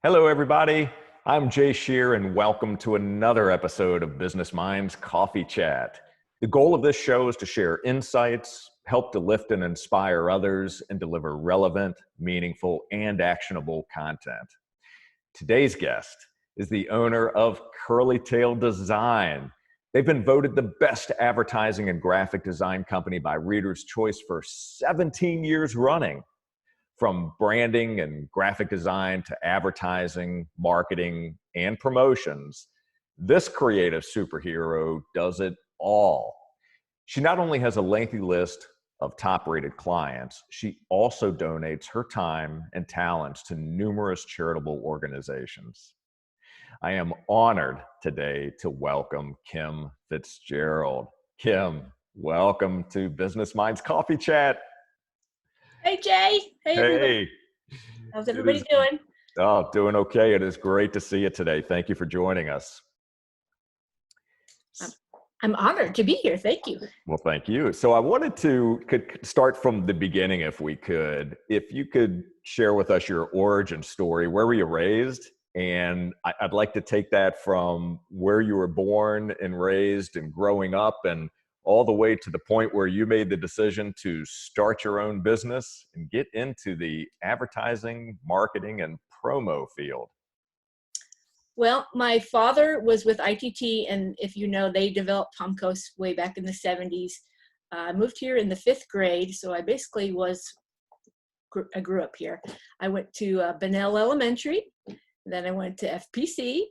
Hello, everybody. I'm Jay Shear, and welcome to another episode of Business Minds Coffee Chat. The goal of this show is to share insights, help to lift and inspire others, and deliver relevant, meaningful, and actionable content. Today's guest is the owner of Curly Tail Design. They've been voted the best advertising and graphic design company by Reader's Choice for 17 years running. From branding and graphic design to advertising, marketing, and promotions, this creative superhero does it all. She not only has a lengthy list of top-rated clients, she also donates her time and talents to numerous charitable organizations. I am honored today to welcome Kim Fitzgerald. Kim, welcome to Business Minds Coffee Chat. Hey, Jay. Hey, everybody. Hey. How's everybody doing? Oh, doing okay. It is great to see you today. Thank you for joining us. I'm honored to be here. Thank you. Well, thank you. So I wanted to start from the beginning, if we could. If you could share with us your origin story. Where were you raised? And I'd like to take that from where you were born and raised and growing up and all the way to the point where you made the decision to start your own business and get into the advertising, marketing, and promo field. Well, my father was with ITT, and if you know, they developed Palm Coast way back in the 70s. I moved here in the 5th grade, so I basically I grew up here. I went to Bunnell Elementary, then I went to FPC,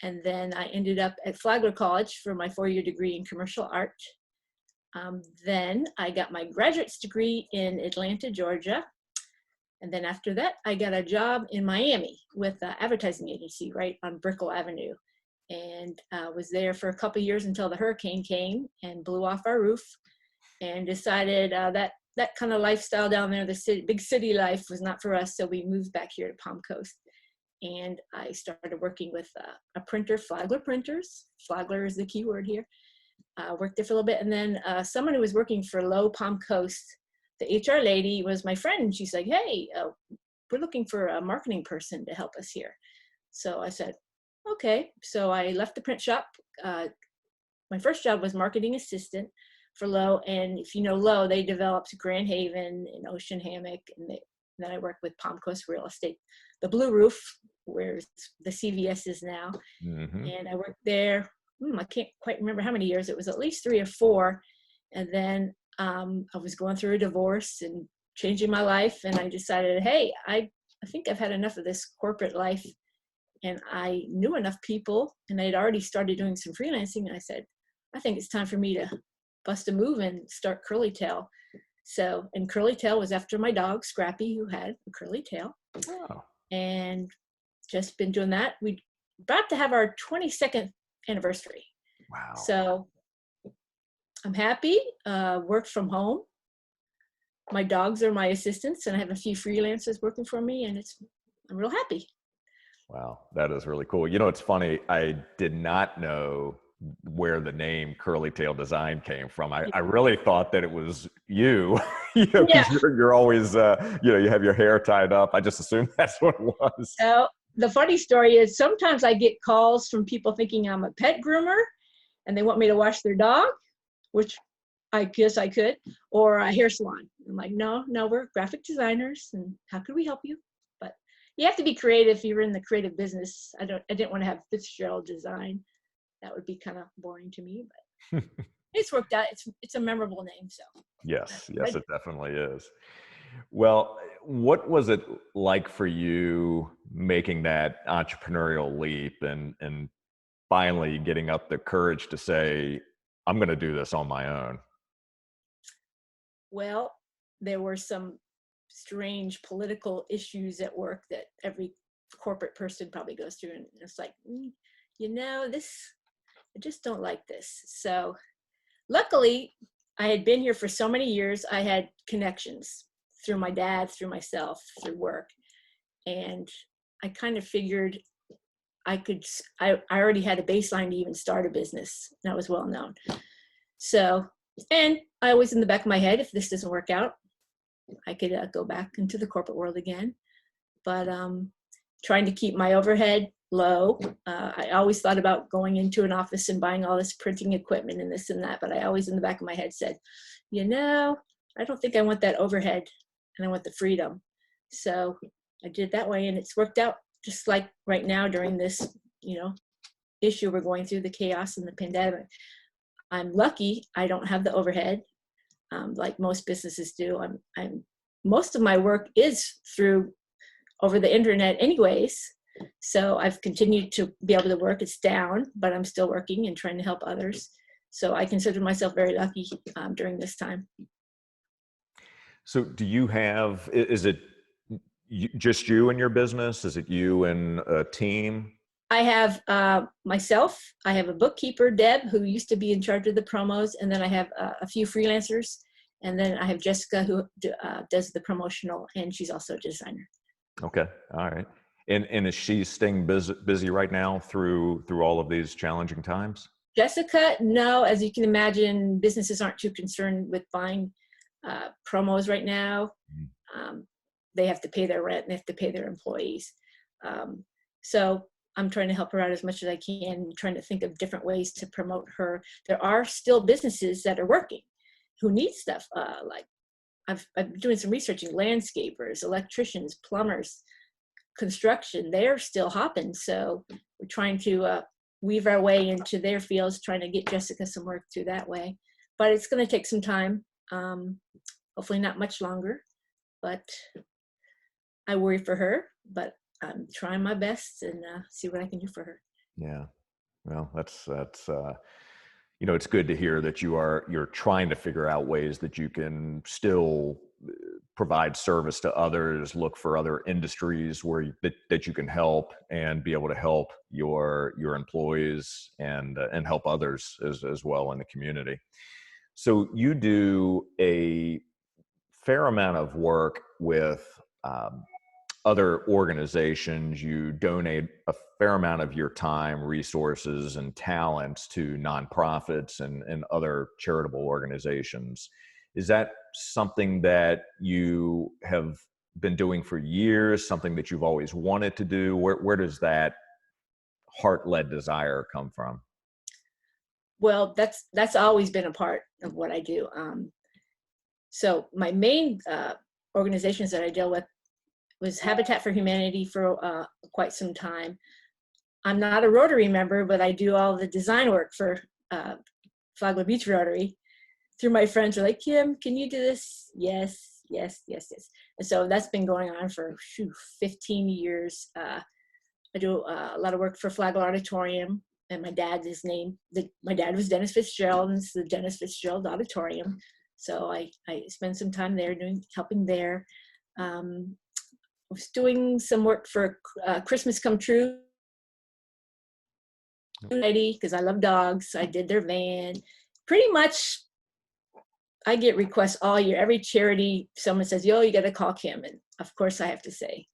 and then I ended up at Flagler College for my 4-year degree in commercial art. Then I got my graduate's degree in Atlanta, Georgia. And then after that, I got a job in Miami with an advertising agency right on Brickell Avenue. And was there for a couple of years until the hurricane came and blew off our roof, and decided that kind of lifestyle down there, big city life, was not for us. So we moved back here to Palm Coast. And I started working with a printer, Flagler Printers. Flagler is the key word here. Worked there for a little bit. And then someone who was working for Low Palm Coast, the HR lady, was my friend. And she's like, hey, we're looking for a marketing person to help us here. So I said, okay. So I left the print shop. My first job was marketing assistant for Low. And if you know Low, they developed Grand Haven and Ocean Hammock. And then I worked with Palm Coast Real Estate, the Blue Roof, where the CVS is now. Mm-hmm. And I worked there, I can't quite remember how many years. It was at least 3 or 4. And then I was going through a divorce and changing my life. And I decided, hey, I think I've had enough of this corporate life. And I knew enough people, and I'd already started doing some freelancing. And I said, I think it's time for me to bust a move and start Curly Tail. So, and Curly Tail was after my dog, Scrappy, who had a curly tail. Oh. And just been doing that. We're about to have our 22nd anniversary. Wow. So I'm happy. Work from home. My dogs are my assistants, and I have a few freelancers working for me, and I'm real happy. Wow, that is really cool. You know, it's funny. I did not know where the name Curly Tail Design came from. I really thought that it was you, because you're always, you have your hair tied up. I just assumed that's what it was. So the funny story is sometimes I get calls from people thinking I'm a pet groomer and they want me to wash their dog, which I guess I could, or a hair salon. I'm like, no, we're graphic designers, and how could we help you? But you have to be creative if you're in the creative business. I didn't want to have Fitzgerald Design. That would be kind of boring to me, but it's worked out. It's a memorable name. So yes, it definitely is. Well, what was it like for you making that entrepreneurial leap and finally getting up the courage to say, I'm going to do this on my own? Well, there were some strange political issues at work that every corporate person probably goes through. And it's like, I just don't like this. So luckily, I had been here for so many years. I had connections through my dad, through myself, through work. And I kind of figured I already had a baseline to even start a business. That was well known. So, and I was in the back of my head, if this doesn't work out, I could go back into the corporate world again. But trying to keep my overhead low. I always thought about going into an office and buying all this printing equipment and this and that, but I always in the back of my head said, I don't think I want that overhead, and I want the freedom. So I did it that way, and it's worked out just like right now during this, issue we're going through, the chaos and the pandemic. I'm lucky I don't have the overhead like most businesses do. Most of my work is through over the internet anyways. So I've continued to be able to work. It's down, but I'm still working and trying to help others. So I consider myself very lucky during this time. So do you have, is it just you and your business? Is it you and a team? I have myself, I have a bookkeeper, Deb, who used to be in charge of the promos, and then I have a few freelancers, and then I have Jessica, who does the promotional, and she's also a designer. Okay, all right. And is she staying busy right now through all of these challenging times? Jessica, no, as you can imagine, businesses aren't too concerned with buying promos right now. They have to pay their rent and they have to pay their employees. So I'm trying to help her out as much as I can, trying to think of different ways to promote her. There are still businesses that are working who need stuff. Like I've been doing some researching, landscapers, electricians, plumbers, construction, they're still hopping. So we're trying to weave our way into their fields, trying to get Jessica some work through that way. But it's going to take some time, hopefully not much longer, but I worry for her, but I'm trying my best and see what I can do for her. Yeah. Well, that's it's good to hear that you're trying to figure out ways that you can still provide service to others, look for other industries where that you can help and be able to help your employees and help others as well in the community. So you do a fair amount of work with other organizations. You donate a fair amount of your time, resources, and talents to nonprofits and other charitable organizations. Is that something that you have been doing for years, something that you've always wanted to do? Where does that heart-led desire come from? Well, that's always been a part of what I do. So my main organizations that I deal with was Habitat for Humanity for quite some time. I'm not a Rotary member, but I do all the design work for Flagler Beach Rotary. Through my friends are like, Kim, can you do this? Yes, yes, yes, yes. And so that's been going on for 15 years. I do a lot of work for Flagler Auditorium, and my dad was Dennis Fitzgerald, and it's the Dennis Fitzgerald Auditorium. So I spend some time there helping there. I was doing some work for Christmas Come True, because I love dogs. I did their van. Pretty much, I get requests all year. Every charity, someone says, "Yo, you got to call Kim," and of course, I have to say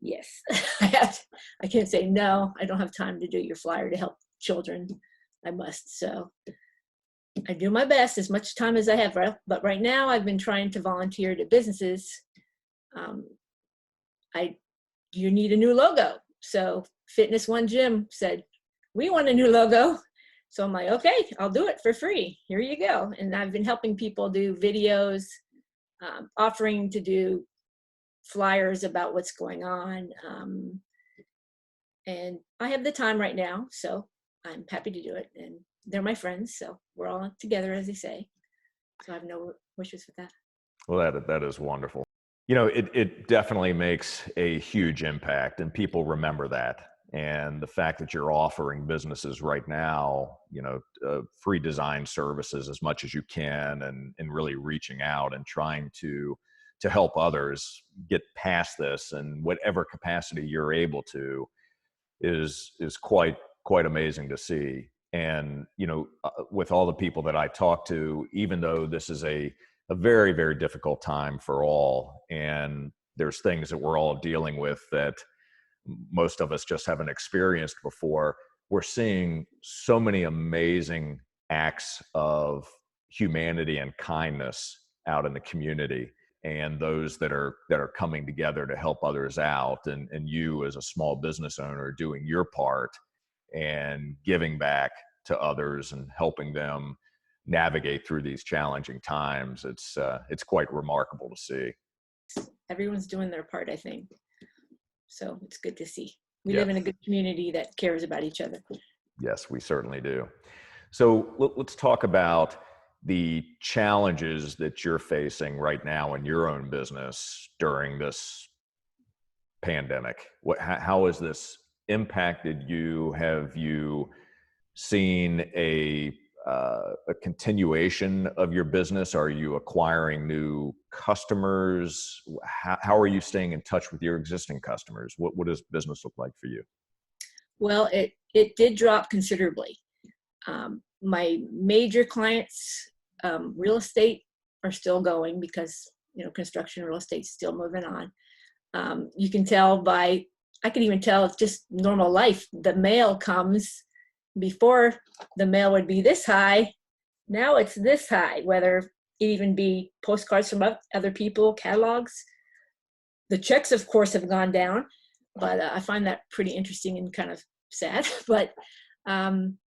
yes. I can't say no. I don't have time to do your flyer to help children. I must. So I do my best as much time as I have. But right now, I've been trying to volunteer to businesses. You need a new logo. So Fitness One Gym said, we want a new logo. So I'm like, okay, I'll do it for free. Here you go. And I've been helping people do videos, offering to do flyers about what's going on. And I have the time right now, so I'm happy to do it. And they're my friends, so we're all together, as they say. So I have no wishes with that. Well, that is wonderful. It definitely makes a huge impact, and people remember that. And the fact that you're offering businesses right now, free design services as much as you can, and really reaching out and trying to help others get past this in whatever capacity you're able to is quite amazing to see. And, with all the people that I talk to, even though this is a very, very difficult time for all, and there's things that we're all dealing with that most of us just haven't experienced before, we're seeing so many amazing acts of humanity and kindness out in the community. and those that are coming together to help others out, and you as a small business owner doing your part and giving back to others and helping them navigate through these challenging times. It's quite remarkable to see. Everyone's doing their part, I think. So it's good to see. We Yeah. live in a good community that cares about each other. Yes, we certainly do. So let's talk about the challenges that you're facing right now in your own business during this pandemic. How has this impacted you? Have you seen a continuation of your business? Are you acquiring new customers? How are you staying in touch with your existing customers? What does business look like for you? Well, it did drop considerably. My major clients, real estate, are still going because, construction real estate's still moving on. You can tell I can even tell it's just normal life. The mail comes. Before, the mail would be this high. Now it's this high, whether it even be postcards from other people, catalogs. The checks, of course, have gone down, but I find that pretty interesting and kind of sad. But I'm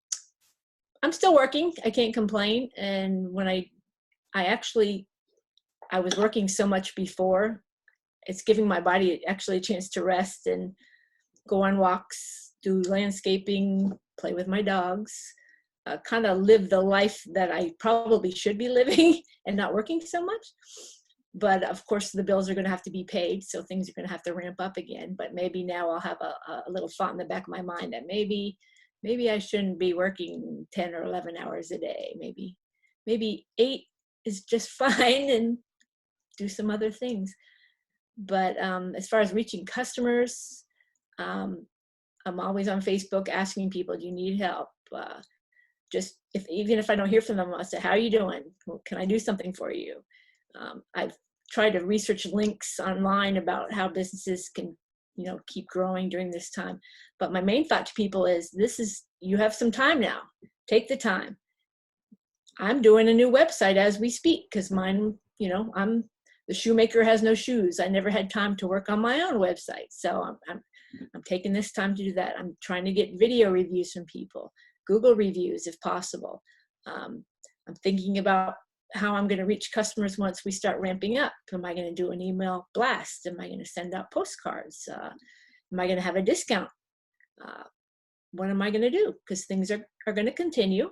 still working. I can't complain. And when I was working so much before, it's giving my body actually a chance to rest and go on walks, do landscaping, play with my dogs, kind of live the life that I probably should be living and not working so much. But of course, the bills are going to have to be paid, so things are going to have to ramp up again. But maybe now I'll have a little thought in the back of my mind that maybe I shouldn't be working 10 or 11 hours a day. Maybe 8 is just fine, and do some other things. But as far as reaching customers, I'm always on Facebook asking people, do you need help? Even if I don't hear from them, I'll say, how are you doing? Can I do something for you? I've tried to research links online about how businesses can, keep growing during this time. But my main thought to people is, you have some time now. Take the time. I'm doing a new website as we speak because mine, I'm the shoemaker has no shoes. I never had time to work on my own website. So I'm taking this time to do that. I'm trying to get video reviews from people, Google reviews if possible. I'm thinking about how I'm going to reach customers once we start ramping up. Am I going to do an email blast? Am I going to send out postcards? Am I going to have a discount? What am I going to do? Because things are going to continue,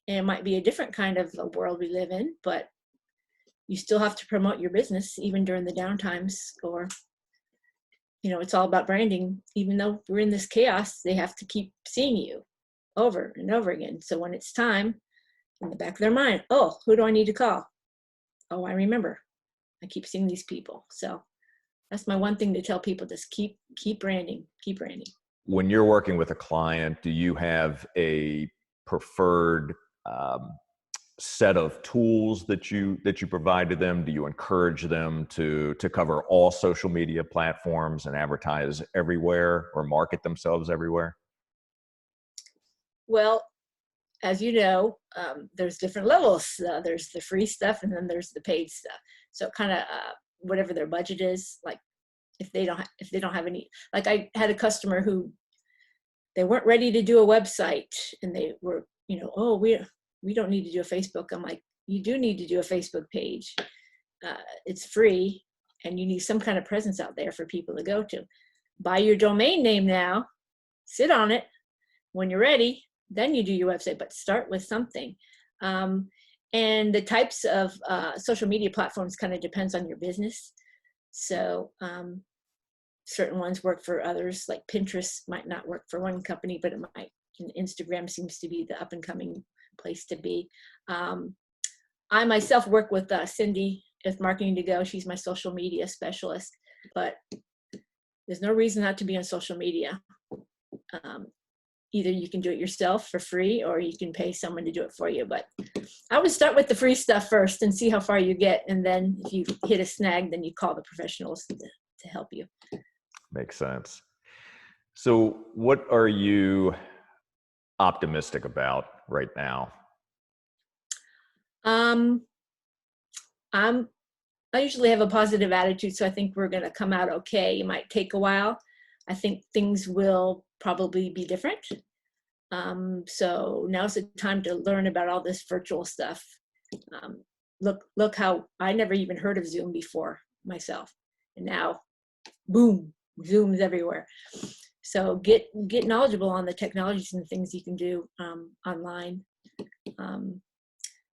and it might be a different kind of a world we live in, but you still have to promote your business even during the downtimes, or it's all about branding. Even though we're in this chaos, they have to keep seeing you over and over again. So when it's time, in the back of their mind, oh, who do I need to call? Oh, I remember. I keep seeing these people. So that's my one thing to tell people, just keep branding, keep branding. When you're working with a client, do you have a preferred set of tools that you provide to them? Do you encourage them to cover all social media platforms and advertise everywhere or market themselves everywhere? Well, as you know, there's different levels. There's the free stuff, and then there's the paid stuff. So kind of whatever their budget is, like if they don't have any, like I had a customer who they weren't ready to do a website, and they were, oh, we don't need to do a Facebook. I'm like, you do need to do a Facebook page. It's free, and you need some kind of presence out there for people to go to. Buy your domain name now, sit on it. When you're ready, then you do your website, but start with something. And the types of social media platforms kind of depends on your business. So certain ones work for others, like Pinterest might not work for one company, but it might. And Instagram seems to be the up and coming place to be. I myself work with Cindy with Marketing to Go. She's my social media specialist, but there's no reason not to be on social media. Either you can do it yourself for free, or you can pay someone to do it for you. But I would start with the free stuff first and see how far you get. And then if you hit a snag, then you call the professionals to help you. Makes sense. So what are you optimistic about right now? I'm I usually have a positive attitude, so I think we're going to come out okay. It might take a while. I think things will probably be different. So now's the time to learn about all this virtual stuff. Look how I never even heard of Zoom before myself, and now, boom, Zoom's everywhere. So get knowledgeable on the technologies and things you can do online.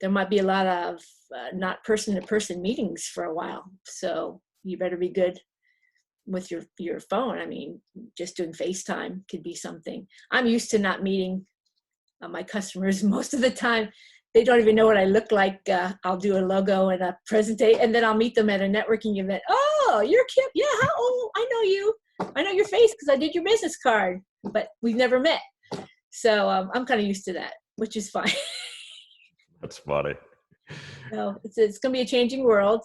There might be a lot of not person-to-person meetings for a while, so you better be good with your phone. I mean, just doing FaceTime could be something. I'm used to not meeting my customers most of the time. They don't even know what I look like. I'll do a logo and a presentation, and then I'll meet them at a networking event. Oh, you're Kip. Yeah, I know you. I know your face because I did your business card, but we've never met. So I'm kind of used to that, which is fine. That's funny. So it's going to be a changing world.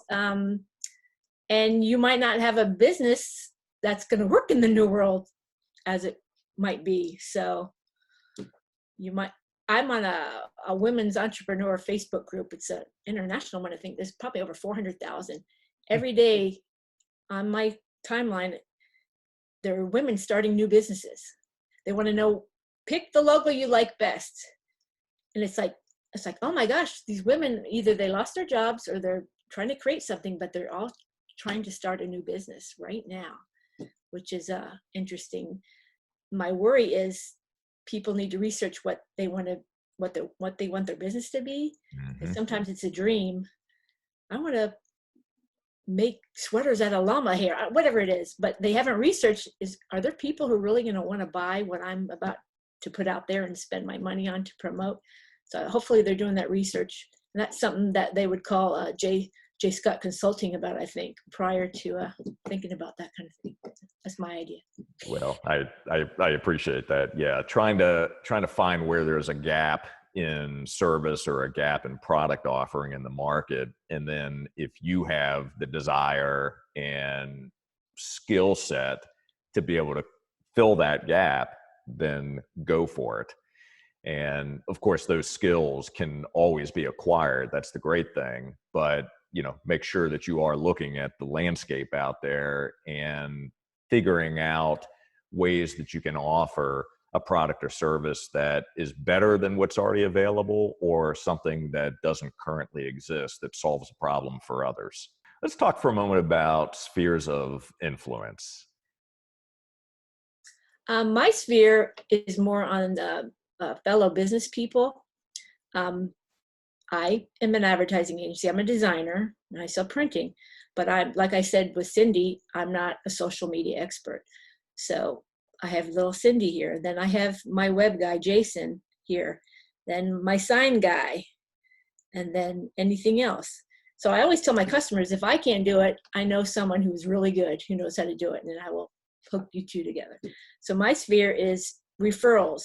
And you might not have a business that's going to work in the new world as it might be. So I'm on a women's entrepreneur Facebook group. It's an international one. I think there's probably over 400,000. Every day on my timeline, there are women starting new businesses. They want to know, pick the logo you like best. And it's like, oh my gosh, these women, either they lost their jobs or they're trying to create something, but they're all trying to start a new business right now, which is interesting. My worry is people need to research what they want their business to be. And sometimes it's a dream. I want to make sweaters out of llama hair, whatever it is, but they haven't researched are there people who are really going to want to buy what I'm about to put out there and spend my money on to promote? So hopefully they're doing that research. And that's something that they would call J. Scott Consulting about, I think, prior to thinking about that kind of thing. That's my idea. Well, I appreciate that. Yeah, trying to find where there's a gap in service or a gap in product offering in the market, and then if you have the desire and skill set to be able to fill that gap, then go for it. And of course, those skills can always be acquired. That's the great thing. But make sure that you are looking at the landscape out there and figuring out ways that you can offer a product or service that is better than what's already available, or something that doesn't currently exist that solves a problem for others. Let's talk for a moment about spheres of influence. My sphere is more on the fellow business people. I am an advertising agency. I'm a designer and I sell printing, but like I said with Cindy, I'm not a social media expert. So I have little Cindy here. Then I have my web guy, Jason, here. Then my sign guy, and then anything else. So I always tell my customers, if I can't do it, I know someone who's really good, who knows how to do it, and then I will hook you two together. So my sphere is referrals.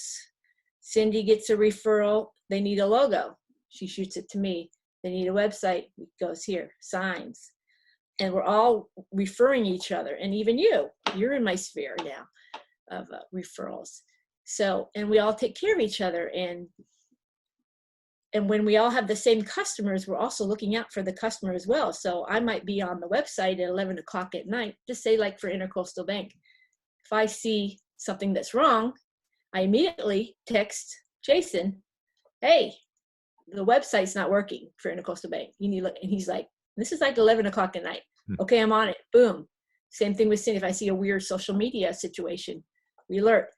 Cindy gets a referral. They need a logo. She shoots it to me. They need a website. It goes here, signs. And we're all referring each other. And even you're in my sphere now of referrals. So, and we all take care of each other. And when we all have the same customers, we're also looking out for the customer as well. So I might be on the website at 11 o'clock at night, just say like for Intercoastal Bank. If I see something that's wrong, I immediately text Jason, hey, the website's not working for Intercoastal Bank. You need to look. And he's like, this is like 11 o'clock at night. Okay, I'm on it. Boom. Same thing with Cindy. If I see a weird social media situation, we alert.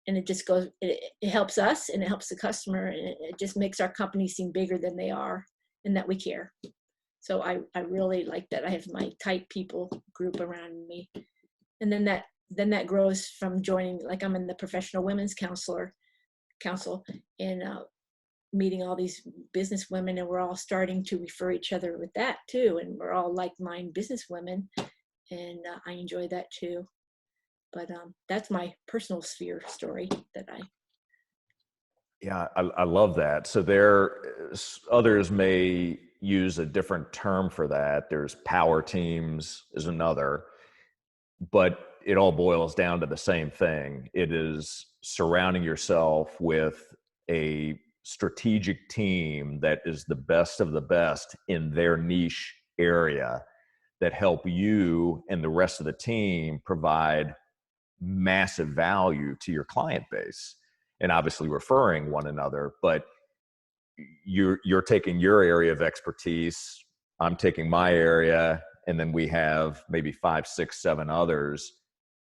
And it just goes, it helps us and it helps the customer. And it just makes our company seem bigger than they are and that we care. So I really like that. I have my tight people group around me. And then that grows from joining, like I'm in the Professional Women's Council and meeting all these business women, and we're all starting to refer each other with that too. And we're all like-minded business women, and I enjoy that too. But that's my personal sphere story that Yeah, I love that. So others may use a different term for that. There's power teams is another, but it all boils down to the same thing. It is surrounding yourself with a strategic team that is the best of the best in their niche area, that help you and the rest of the team provide massive value to your client base, and obviously referring one another. But you're taking your area of expertise, I'm taking my area, and then we have maybe 5, 6, 7 others,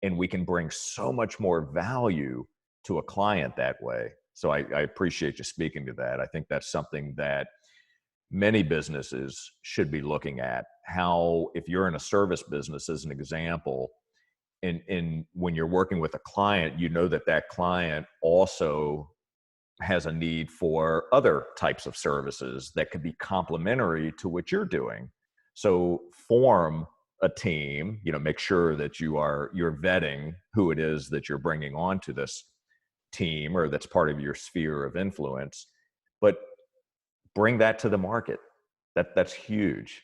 and we can bring so much more value to a client that way. So I appreciate you speaking to that. I think that's something that many businesses should be looking at. How, if you're in a service business, as an example, and when you're working with a client, you know that that client also has a need for other types of services that could be complementary to what you're doing. So form a team, make sure that you're vetting who it is that you're bringing onto this team or that's part of your sphere of influence, but bring that to the market. That's huge.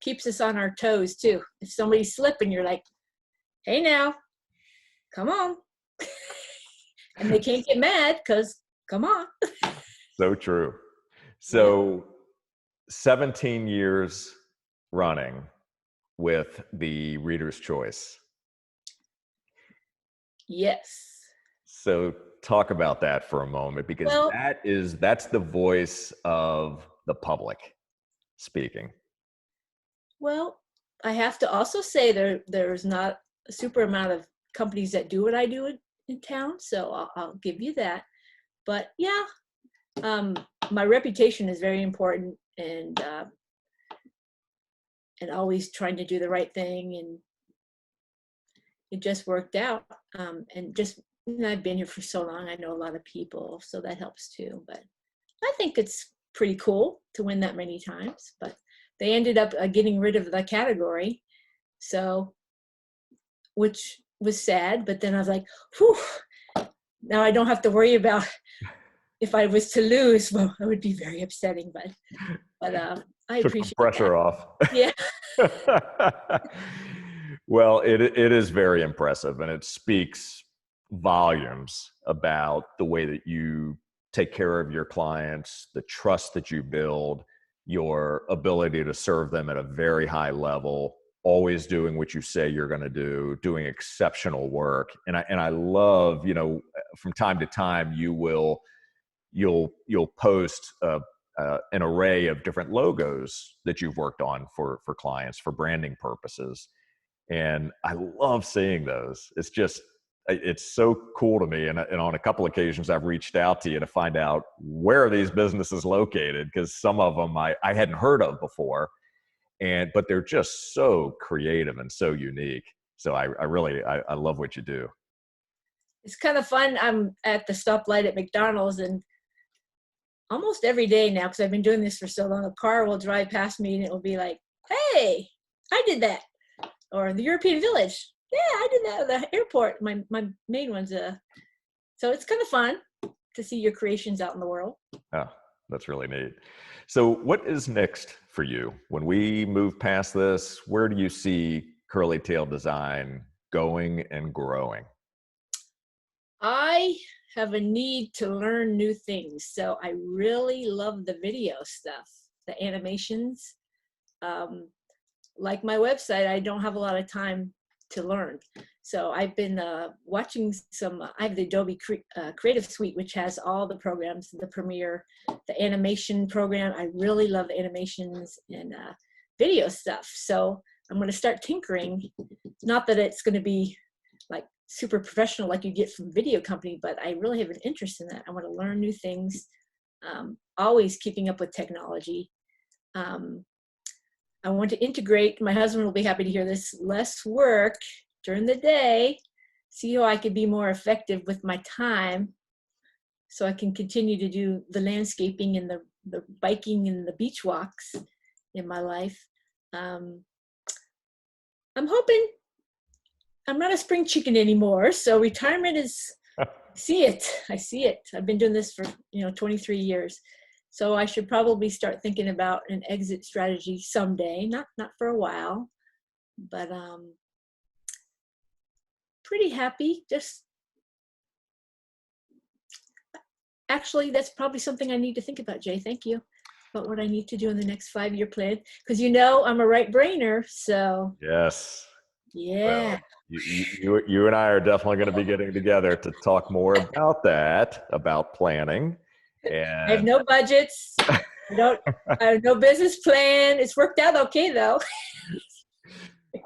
Keeps us on our toes too. If somebody's slipping, you're like, hey now, come on. And they can't get mad because come on. So true. So 17 years running with the Reader's Choice. Yes. So talk about that for a moment, because that's the voice of the public speaking. Well, I have to also say there's not a super amount of companies that do what I do in town, so I'll give you that. But yeah, my reputation is very important, and always trying to do the right thing, and it just worked out. And just, I've been here for so long, I know a lot of people, so that helps too. But I think it's pretty cool to win that many times. But they ended up getting rid of the category, so, which was sad. But then I was like, whew, now I don't have to worry about if I was to lose. Well, it would be very upsetting, but I Took appreciate the pressure that. off. Yeah. Well, it is very impressive, and it speaks volumes about the way that you take care of your clients, the trust that you build, your ability to serve them at a very high level, always doing what you say you're going to do, doing exceptional work. And I love, from time to time you'll post an array of different logos that you've worked on for clients for branding purposes. And I love seeing those. It's so cool to me. And on a couple occasions, I've reached out to you to find out where are these businesses located, because some of them I hadn't heard of before, but they're just so creative and so unique. So I really love what you do. It's kind of fun. I'm at the stoplight at McDonald's, and almost every day now, because I've been doing this for so long, a car will drive past me and it will be like, hey, I did that. Or the European Village. Yeah, I did that at the airport. My main one's so it's kind of fun to see your creations out in the world. Oh, that's really neat. So what is next for you? When we move past this, where do you see Curly Tail Design going and growing? I have a need to learn new things. So I really love the video stuff, the animations. Like my website, I don't have a lot of time to learn. So I've been watching I have the Adobe Creative Suite, which has all the programs, the Premiere, the animation program. I really love the animations and video stuff. So I'm going to start tinkering. Not that it's going to be like super professional like you get from video company, but I really have an interest in that. I want to learn new things, always keeping up with technology. I want to integrate, my husband will be happy to hear this, less work during the day, see how I could be more effective with my time so I can continue to do the landscaping and the biking and the beach walks in my life. I'm hoping I'm not a spring chicken anymore, so retirement is, I see it. I've been doing this for 23 years. So I should probably start thinking about an exit strategy someday, not for a while, but pretty happy. Just actually, that's probably something I need to think about, Jay. Thank you. about what I need to do in the next 5-year plan. Because you know I'm a right brainer, so Yes. yeah. Well, you and I are definitely going to be getting together to talk more about that, about planning. I have And no budgets. I have no business plan. It's worked out okay though.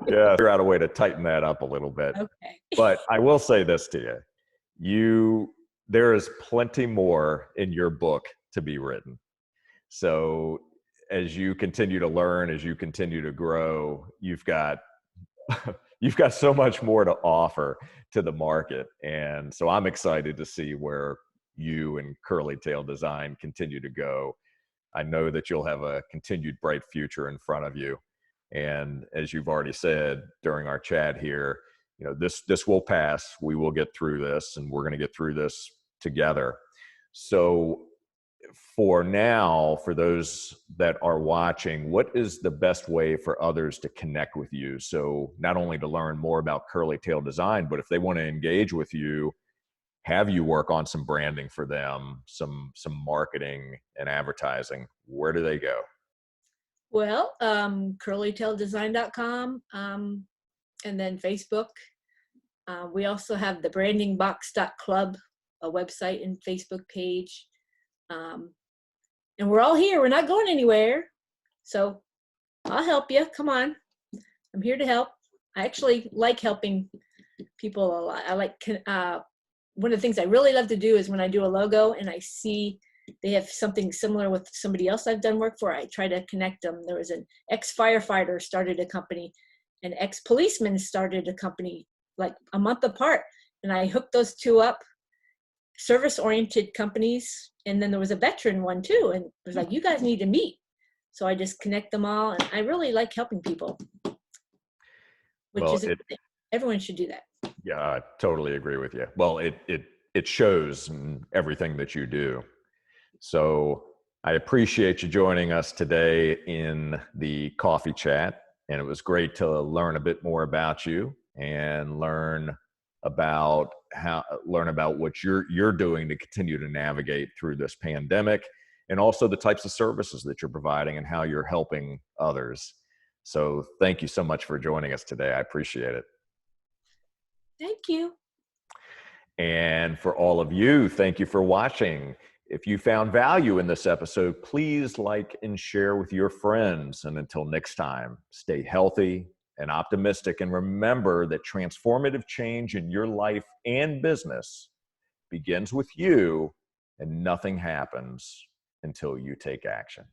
yeah, figure out a way to tighten that up a little bit. Okay. But I will say this to you. There is plenty more in your book to be written. So as you continue to learn, as you continue to grow, you've got you've got so much more to offer to the market. And so I'm excited to see where you and Curly Tail Design continue to go. I know that you'll have a continued bright future in front of you. And as you've already said during our chat here, this will pass. We will get through this, and we're going to get through this together. So for now, for those that are watching, what is the best way for others to connect with you? So not only to learn more about Curly Tail Design, but if they want to engage with you, have you work on some branding for them, some marketing and advertising, where do they go? Well, curlytaildesign.com, and then Facebook. We also have the brandingbox.club, a website and Facebook page. And we're all here. We're not going anywhere. So I'll help you. Come on. I'm here to help. I actually like helping people a lot. I like, one of the things I really love to do is when I do a logo and I see they have something similar with somebody else I've done work for, I try to connect them. There was an ex-firefighter started a company, an ex-policeman started a company like a month apart. And I hooked those two up, service-oriented companies. And then there was a veteran one too. And it was like, you guys need to meet. So I just connect them all. And I really like helping people, which Well, is everyone should do that. yeah, I totally agree with you. Well, it shows in everything that you do. So I appreciate you joining us today in the coffee chat. And it was great to learn a bit more about you and learn about what you're doing to continue to navigate through this pandemic, and also the types of services that you're providing and how you're helping others. So thank you so much for joining us today. I appreciate it. Thank you. And for all of you, thank you for watching. If you found value in this episode, please like and share with your friends. And until next time, stay healthy and optimistic. And remember that transformative change in your life and business begins with you, and nothing happens until you take action.